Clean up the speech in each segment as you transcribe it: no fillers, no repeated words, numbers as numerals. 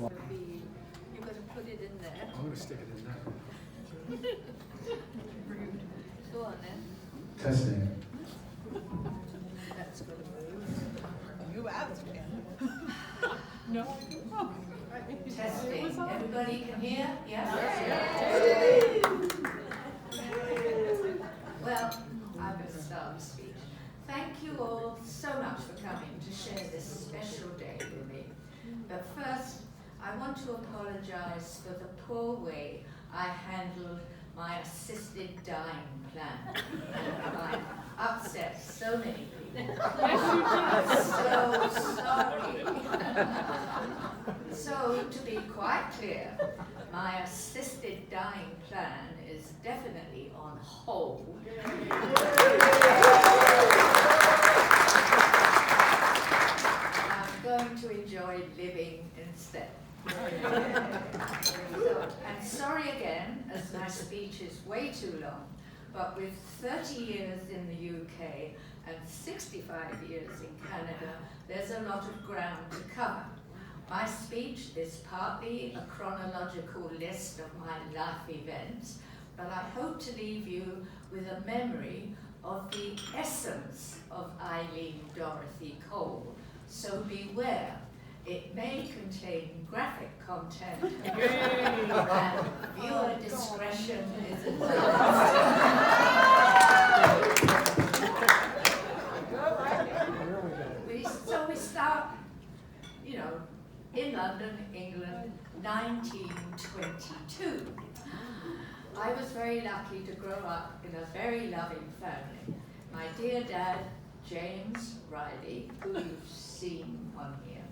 You're going to put it in there. I'm going to stick it in there. Rude. Go on then. Testing. That's going to move. You asked him. No. Testing. Everybody can hear? Yeah? Well, I'm going to start the speech. Thank you all so much for coming to share this special day with me. But first, I want to apologize for the poor way I handled my assisted dying plan. I upset so many people. I'm so sorry. So, to be quite clear, my assisted dying plan is definitely on hold. I'm going to enjoy living instead. And sorry again, as my speech is way too long, but with 30 years in the UK and 65 years in Canada, there's a lot of ground to cover. My speech is partly a chronological list of my life events, but I hope to leave you with a memory of the essence of Eileen Dorothy Cole. So beware, it may contain graphic content and viewer discretion is advised. So we start, in London, England, 1922. I was very lucky to grow up in a very loving family. My dear dad, James Riley, who you've seen on here,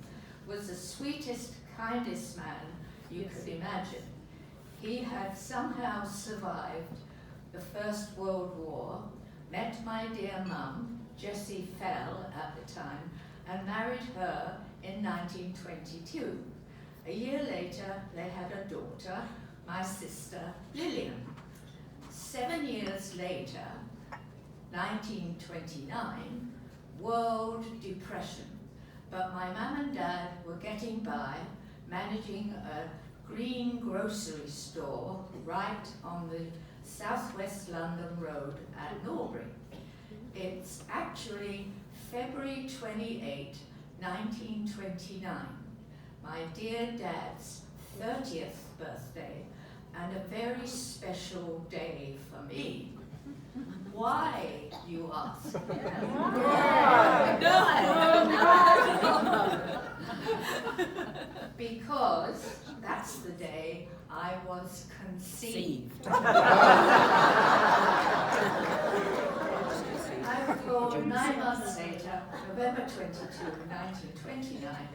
was the sweetest, kindest man you could imagine. He had somehow survived the First World War, met my dear mum, Jessie Fell at the time, and married her in 1922. A year later, they had a daughter, my sister Lillian. 7 years later, 1929, World Depression. But my mum and dad were getting by, managing a green grocery store right on the southwest London road at Norbury. It's actually February 28, 1929, my dear dad's 30th birthday, and a very special day for me. Why, you ask? Because that's the day I was conceived. I was born 9 months later, November 22, 1929,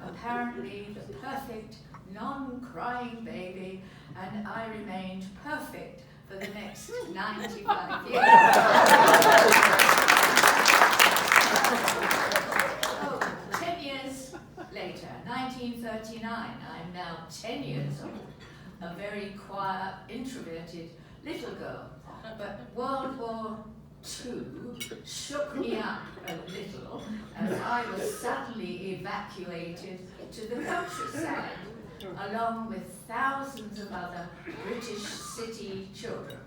apparently the perfect, non-crying baby, and I remained perfect for the next 95 years. Oh, 10 years later, 1939, I'm now 10 years old, a very quiet, introverted little girl. But World War II shook me up a little as I was suddenly evacuated to the countryside, along with thousands of other British city children.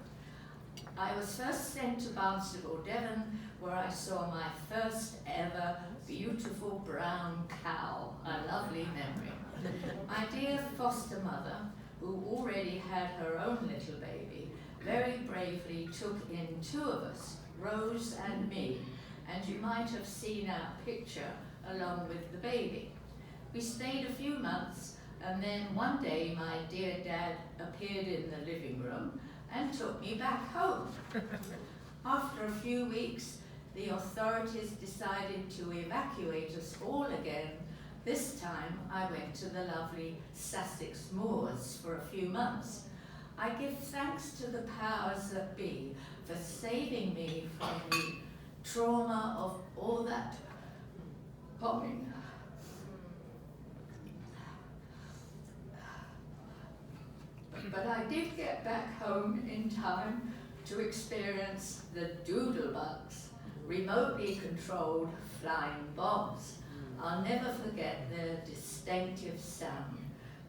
I was first sent to Barnstable, Devon, where I saw my first ever beautiful brown cow, a lovely memory. My dear foster mother, who already had her own little baby, very bravely took in 2 of us, Rose and me, and you might have seen our picture along with the baby. We stayed a few months, and then one day my dear dad appeared in the living room and took me back home. After a few weeks, the authorities decided to evacuate us all again. This time I went to the lovely Sussex moors for a few months. I give thanks to the powers that be for saving me from the trauma of all that bombing. But I did get back home in time to experience the doodlebugs, remotely controlled flying bombs. I'll never forget their distinctive sound.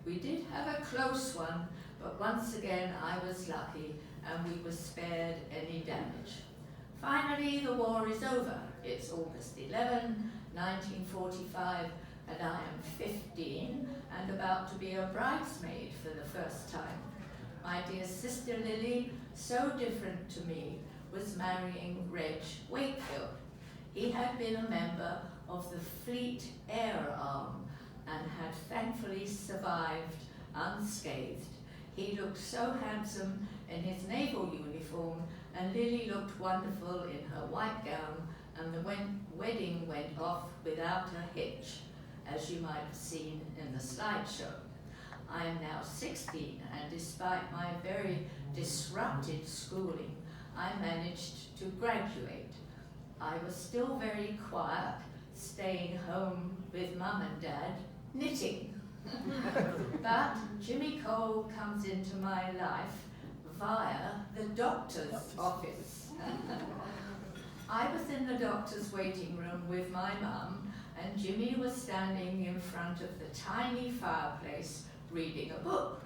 We did have a close one, but once again I was lucky and we were spared any damage. Finally, the war is over. It's August 11, 1945, and I am 15 and about to be a bridesmaid for the first time. My dear sister Lily, so different to me, was marrying Reg Wakefield. He had been a member of the Fleet Air Arm and had thankfully survived unscathed. He looked so handsome in his naval uniform, and Lily looked wonderful in her white gown, and the wedding went off without a hitch, as you might have seen in the slideshow. I am now 16, and despite my very disrupted schooling, I managed to graduate. I was still very quiet, staying home with Mum and Dad, knitting. But Jimmy Cole comes into my life via the doctor's office. I was in the doctor's waiting room with my mum, and Jimmy was standing in front of the tiny fireplace reading a book.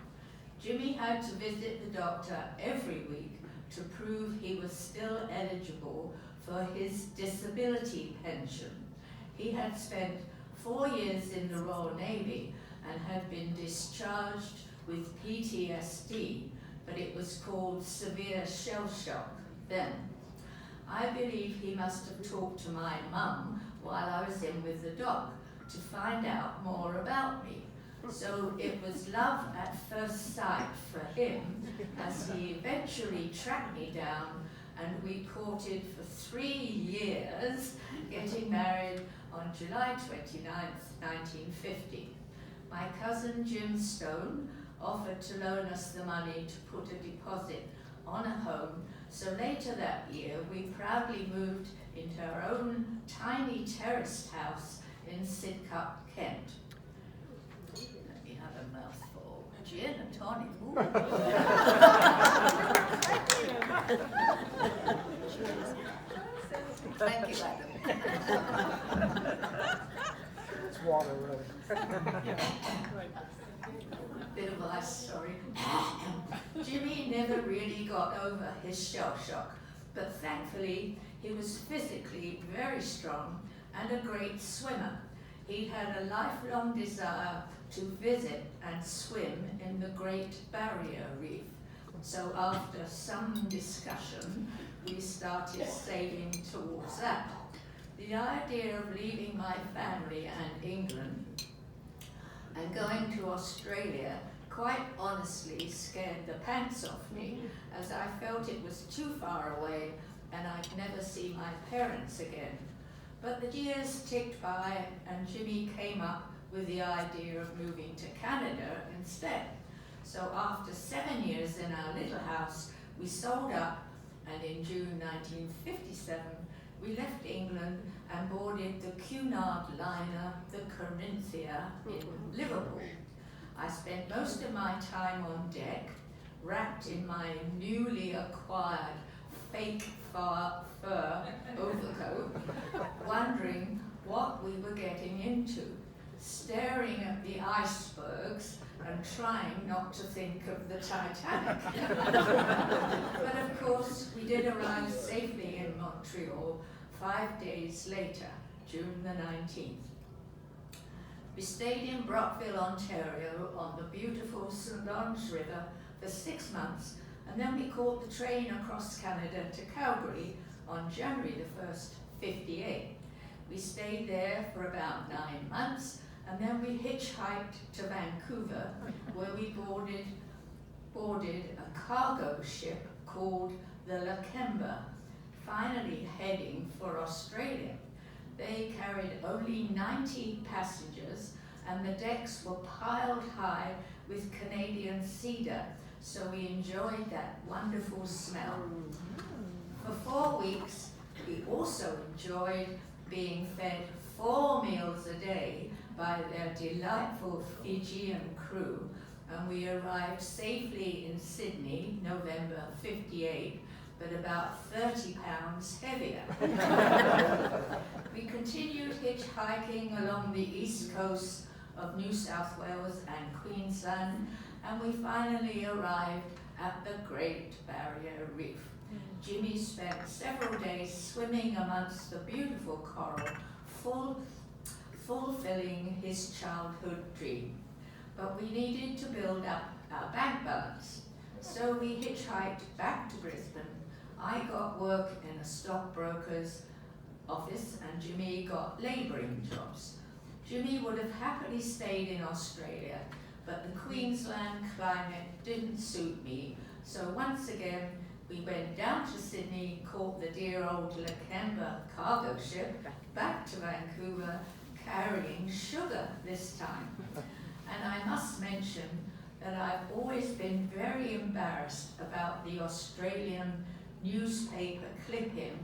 Jimmy had to visit the doctor every week to prove he was still eligible for his disability pension. He had spent 4 years in the Royal Navy and had been discharged with PTSD, but it was called severe shell shock then. I believe he must have talked to my mum while I was in with the doc to find out more about me. So it was love at first sight for him, as he eventually tracked me down, and we courted for 3 years, getting married on July 29th, 1950. My cousin Jim Stone offered to loan us the money to put a deposit on a home, so later that year we proudly moved into our own tiny terraced house in Sidcup, Kent. Let me have a mouthful. Gin and tonic. Thank you, Adam. It's water, really. Bit of ice, sorry. Jimmy never really got over his shell shock, but thankfully he was physically very strong and a great swimmer. He had a lifelong desire to visit and swim in the Great Barrier Reef. So after some discussion, we started sailing towards that. The idea of leaving my family and England and going to Australia quite honestly scared the pants off me, as I felt it was too far away and I'd never see my parents again. But the years ticked by and Jimmy came up with the idea of moving to Canada instead. So after 7 years in our little house, we sold up, and in June 1957, we left England and boarded the Cunard liner, the Corinthia, in Liverpool. I spent most of my time on deck, wrapped in my newly acquired fake fur overcoat, wondering what we were getting into, staring at the icebergs and trying not to think of the Titanic. But of course, we did arrive safely in Montreal 5 days later, June the 19th. We stayed in Brockville, Ontario on the beautiful St. Lawrence River for 6 months, and then we caught the train across Canada to Calgary on January the 1st, 58. We stayed there for about 9 months, and then we hitchhiked to Vancouver, where we boarded a cargo ship called the Lakemba, finally heading for Australia. They carried only 90 passengers, and the decks were piled high with Canadian cedar, so we enjoyed that wonderful smell. For 4 weeks, we also enjoyed being fed 4 meals a day by their delightful Fijian crew, and we arrived safely in Sydney, November 58, but about 30 pounds heavier. We continued hitchhiking along the east coast of New South Wales and Queensland, and we finally arrived at the Great Barrier Reef. Jimmy spent several days swimming amongst the beautiful coral, fulfilling his childhood dream. But we needed to build up our bank balance. So we hitchhiked back to Brisbane. I got work in a stockbroker's office and Jimmy got labouring jobs. Jimmy would have happily stayed in Australia, but the Queensland climate didn't suit me. So once again, we went down to Sydney, caught the dear old Lakemba cargo ship back to Vancouver, carrying sugar this time. And I must mention that I've always been very embarrassed about the Australian newspaper clipping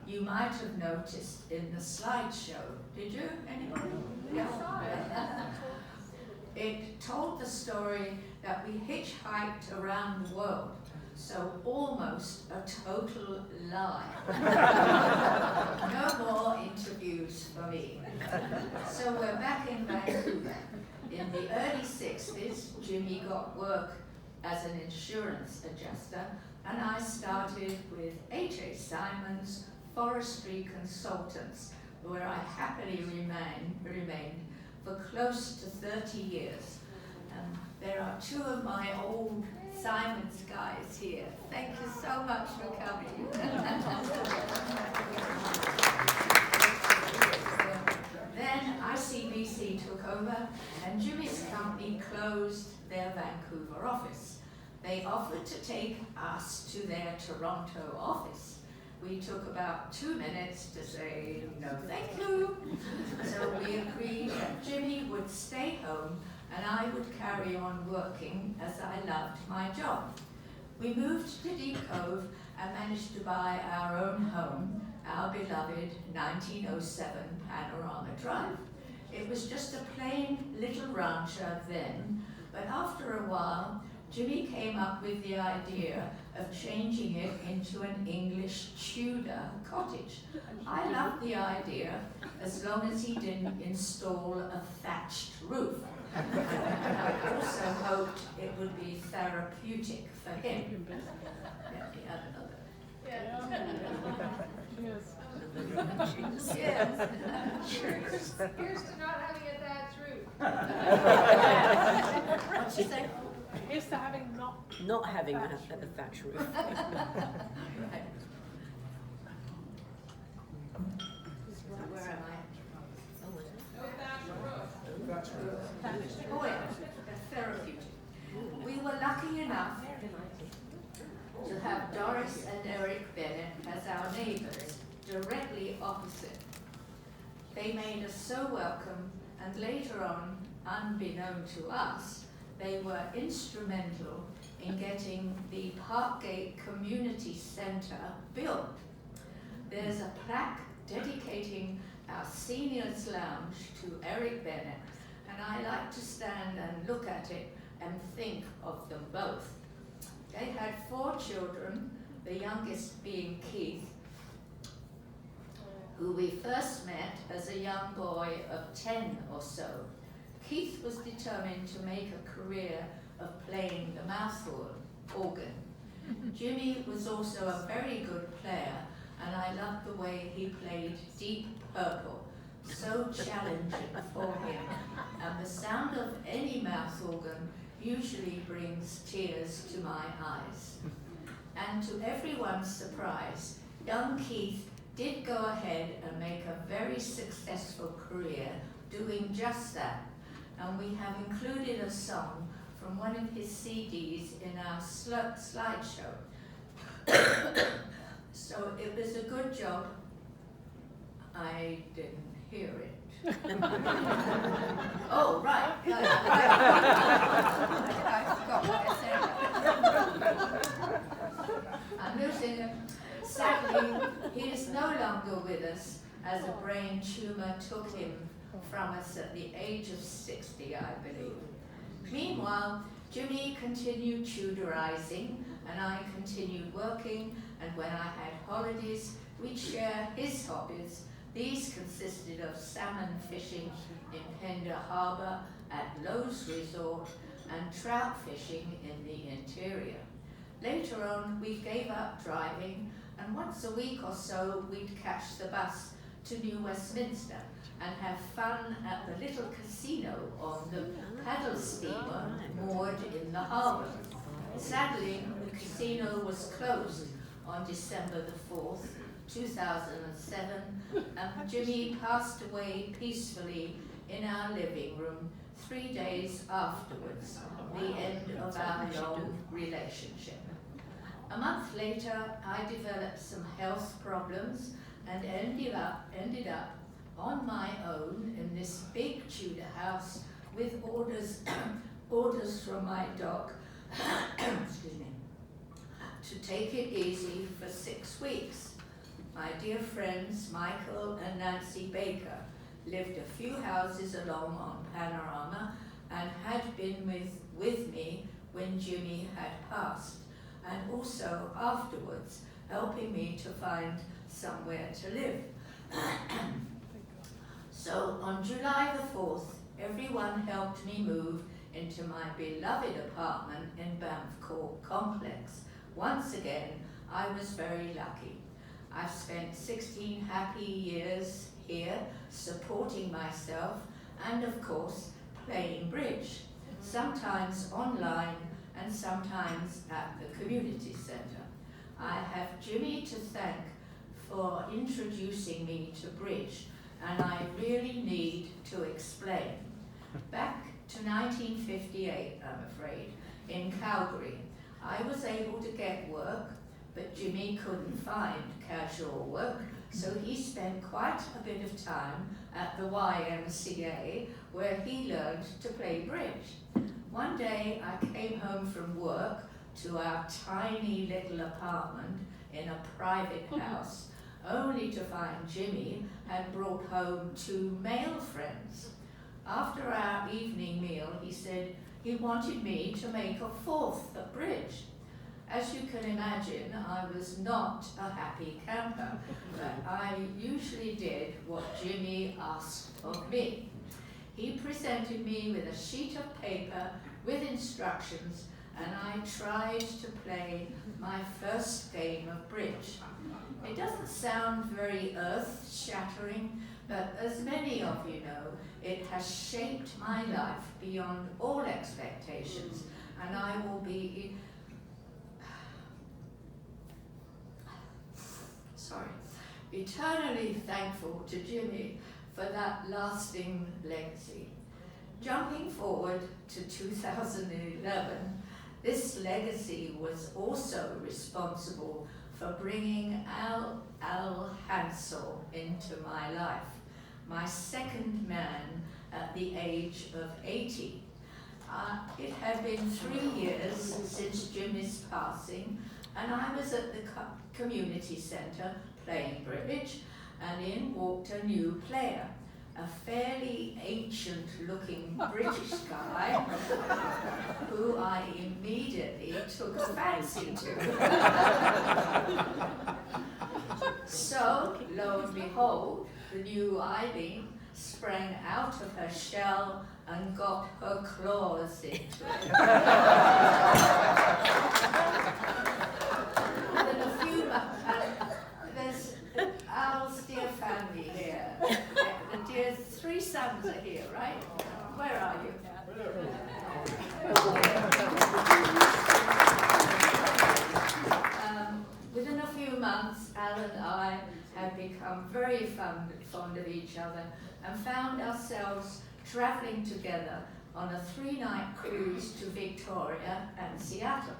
you might have noticed in the slideshow. Did you? Anybody? Yeah. It told the story that we hitchhiked around the world, so almost a total lie. No more interviews for me. So we're back in Vancouver. In the early 60s, Jimmy got work as an insurance adjuster, and I started with H.A. Simons Forestry Consultants, where I happily remained for close to 30 years. There are two of my old Simons guys here. Thank you so much for coming. Then ICBC took over and Jimmy's company closed their Vancouver office. They offered to take us to their Toronto office. We took about 2 minutes to say, no thank you. So we agreed that Jimmy would stay home and I would carry on working as I loved my job. We moved to Deep Cove and managed to buy our own home, our beloved 1907 Panorama Drive. It was just a plain little rancher then, but after a while, Jimmy came up with the idea of changing it into an English Tudor cottage. I loved the idea as long as he didn't install a thatched roof. And I also hoped it would be therapeutic for him. Let me have another. Yes. Here's to not having a thatched roof. What'd she say? Here's to having Not having a thatch roof. Right. Where am I? Oh yeah, therapeutic. We were lucky enough to have Doris and Eric Bennett as our neighbours, directly opposite. They made us so welcome, and later on, unbeknown to us, they were instrumental in getting the Parkgate Community Centre built. There's a plaque dedicating our seniors lounge to Eric Bennett, and I like to stand and look at it and think of them both. They had 4 children, the youngest being Keith, who we first met as a young boy of 10 or so. Keith was determined to make a career of playing the mouth organ. Jimmy was also a very good player, and I loved the way he played Deep Purple, so challenging for him, and the sound of any mouth organ usually brings tears to my eyes. And to everyone's surprise, young Keith did go ahead and make a very successful career doing just that, and we have included a song from one of his CDs in our slideshow. So it was a good job I didn't hear it. Oh, right. I forgot what I said. I'm losing it. Sadly, he is no longer with us as a brain tumor took him from us at the age of 60, I believe. Meanwhile, Jimmy continued tutorizing and I continued working, and when I had holidays, we'd share his hobbies These consisted of salmon fishing in Pender Harbour at Lowe's Resort and trout fishing in the interior. Later on, we gave up driving, and once a week or so, we'd catch the bus to New Westminster and have fun at the little casino on the paddle steamer moored in the harbour. Sadly, the casino was closed on December the 4th, 2007, and Jimmy passed away peacefully in our living room 3 days afterwards, the end of our long relationship. A month later, I developed some health problems and ended up on my own in this big Tudor house with orders from my doc excuse me, to take it easy for 6 weeks. My dear friends Michael and Nancy Baker lived a few houses along on Panorama and had been with me when Jimmy had passed, and also afterwards, helping me to find somewhere to live. So on July the 4th, everyone helped me move into my beloved apartment in Banff Court Complex. Once again, I was very lucky. I've spent 16 happy years here supporting myself and, of course, playing bridge, sometimes online and sometimes at the community centre. I have Jimmy to thank for introducing me to bridge, and I really need to explain. Back to 1958, I'm afraid, in Calgary, I was able to get work, but Jimmy couldn't find casual work, so he spent quite a bit of time at the YMCA, where he learned to play bridge. One day I came home from work to our tiny little apartment in a private house, only to find Jimmy had brought home 2 male friends. After our evening meal, he said he wanted me to make a 4th at bridge. As you can imagine, I was not a happy camper, but I usually did what Jimmy asked of me. He presented me with a sheet of paper with instructions, and I tried to play my first game of bridge. It doesn't sound very earth-shattering, but as many of you know, it has shaped my life beyond all expectations, and I will be eternally thankful to Jimmy for that lasting legacy. Jumping forward to 2011, this legacy was also responsible for bringing Al Hansel into my life, my second man at the age of 80. It had been 3 years since Jimmy's passing, and I was at the community centre playing bridge, and in walked a new player, a fairly ancient-looking British guy who I immediately took a fancy to. So, lo and behold, the new Eileen sprang out of her shell and got her claws into it. Within a few months, there's Al's dear family here. The dear 3 sons are here, right? Where are you? Within a few months, Al and I had become very fond of each other and found ourselves travelling together on a 3-night cruise to Victoria and Seattle.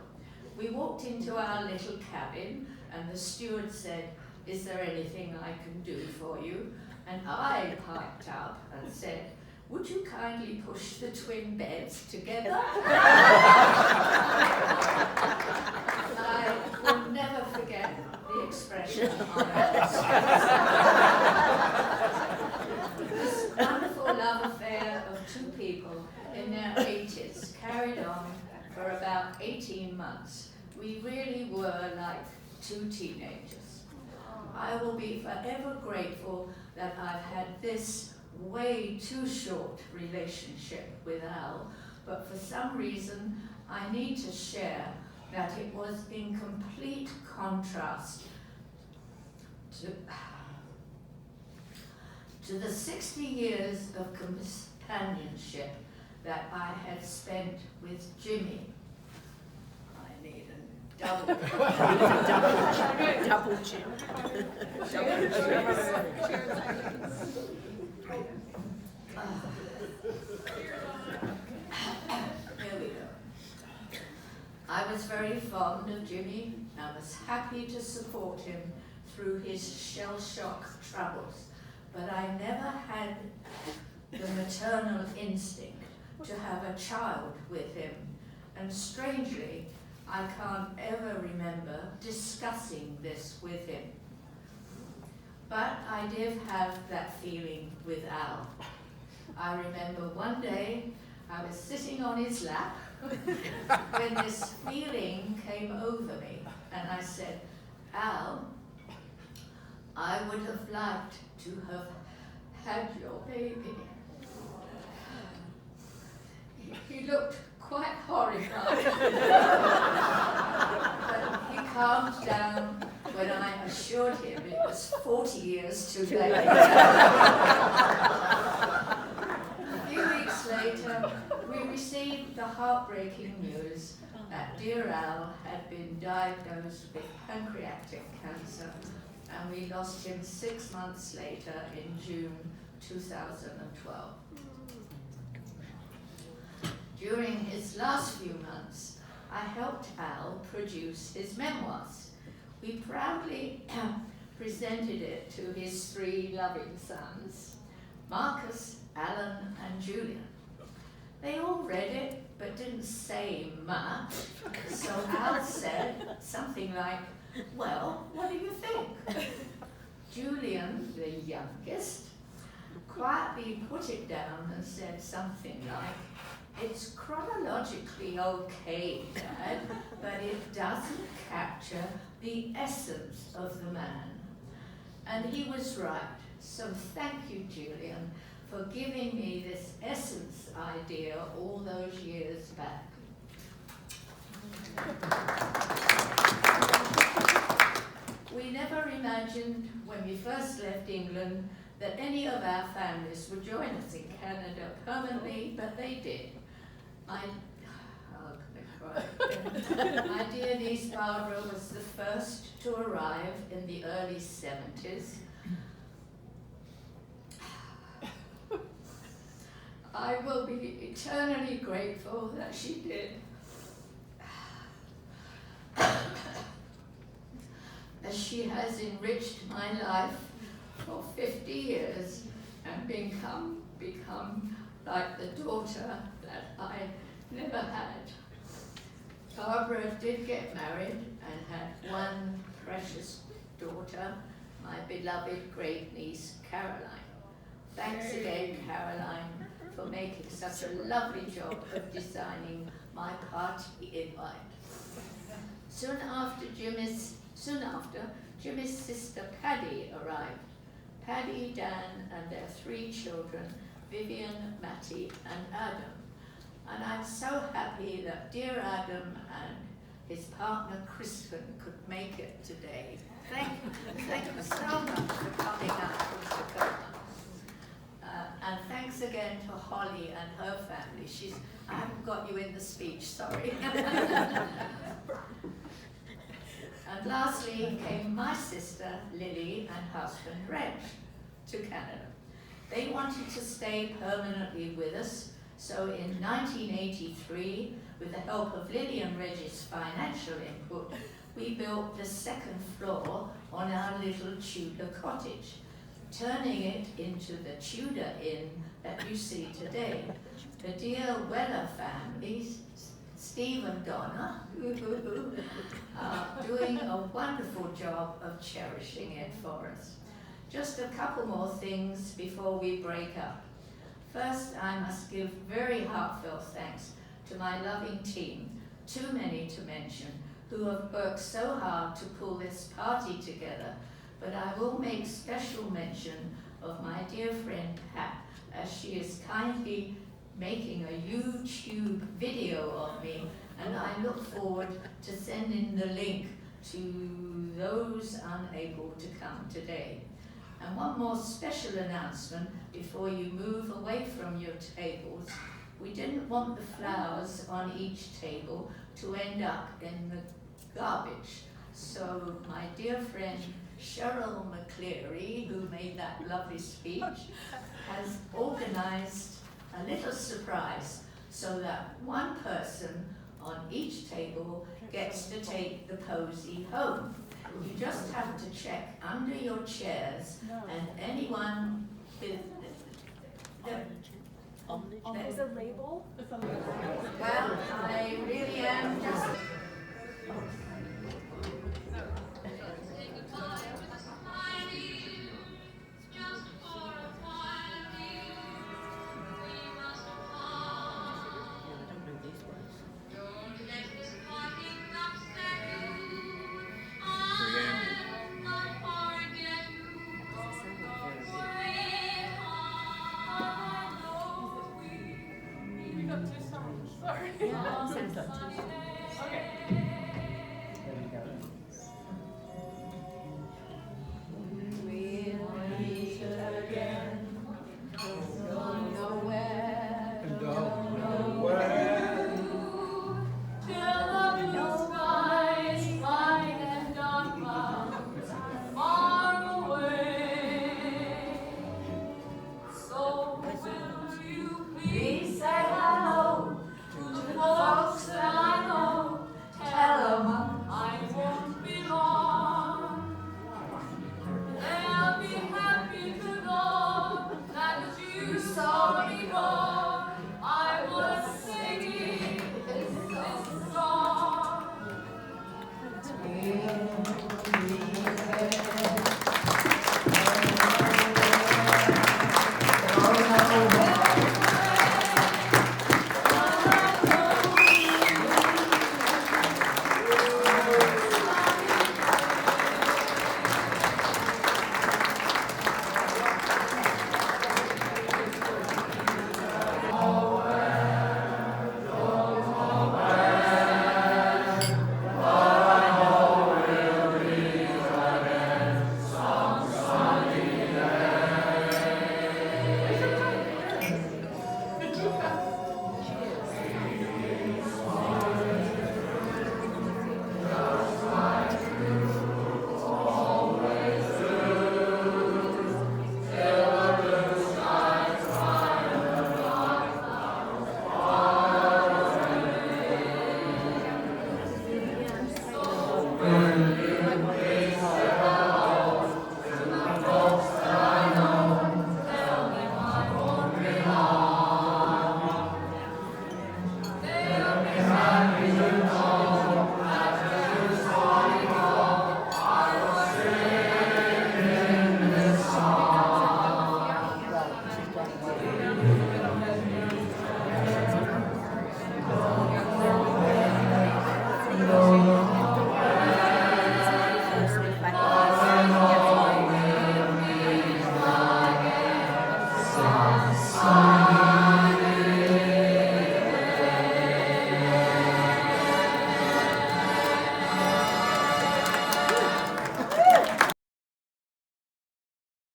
We walked into our little cabin and the steward said, "Is there anything I can do for you?" And I piped up and said, "Would you kindly push the twin beds together?" I will never forget the expression on her face. This wonderful love affair of 2 people in their 80s carried on for about 18 months. We really were like 2 teenagers. I will be forever grateful that I've had this way too short relationship with Al, but for some reason I need to share that it was in complete contrast to the 60 years of companionship that I had spent with Jimmy. I need a double. Double chin. Here we go. I was very fond of Jimmy. I was happy to support him through his shell-shock troubles, but I never had the maternal instinct to have a child with him, and strangely, I can't ever remember discussing this with him. But I did have that feeling with Al. I remember one day I was sitting on his lap when this feeling came over me, and I said, Al, I would have liked to have had your baby. He looked quite horrified, but he calmed down when I assured him it was 40 years too late. A few weeks later, we received the heartbreaking news that dear Al had been diagnosed with pancreatic cancer, and we lost him 6 months later in June 2012. During his last few months, I helped Al produce his memoirs. We proudly presented it to his 3 loving sons, Marcus, Alan, and Julian. They all read it, but didn't say much, so Al said something like, well, what do you think? Julian, the youngest, quietly put it down and said something like, it's chronologically okay, Dad, but it doesn't capture the essence of the man. And he was right, so thank you, Julian, for giving me this essence idea all those years back. We never imagined when we first left England that any of our families would join us in Canada permanently, but they did. My dear niece Barbara was the first to arrive in the early 70s. I will be eternally grateful that she did. As she has enriched my life for 50 years and become like the daughter that I never had. Barbara did get married and had one precious daughter, my beloved great niece Caroline. Thanks again, Caroline, for making such a lovely job of designing my party invite. Soon after, Jimmy's sister Paddy arrived. Paddy, Dan, and their 3 children, Vivian, Matty, and Adam. And I'm so happy that dear Adam and his partner Crispin could make it today. Thank you so much for coming up from Tacoma. And thanks again to Holly and her family. I haven't got you in the speech, sorry. And lastly came my sister Lily and husband Reg to Canada. They wanted to stay permanently with us, so in 1983, with the help of Lily and Reg's financial input, we built the 2nd floor on our little Tudor cottage, turning it into the Tudor Inn that you see today. The dear Weller family, Steve and Donna, are doing a wonderful job of cherishing it for us. Just a couple more things before we break up. First, I must give very heartfelt thanks to my loving team, too many to mention, who have worked so hard to pull this party together, but I will make special mention of my dear friend Pat, as she is kindly making a YouTube video of me, and I look forward to sending the link to those unable to come today. And one more special announcement before you move away from your tables. We didn't want the flowers on each table to end up in the garbage. So my dear friend Cheryl McCleary, who made that lovely speech, has organized a little surprise so that one person on each table gets to take the posy home. You just have to check under your chairs, and anyone with Is a label? well, I really am just We got two songs, sorry. Yeah, it sounds like two songs. Okay.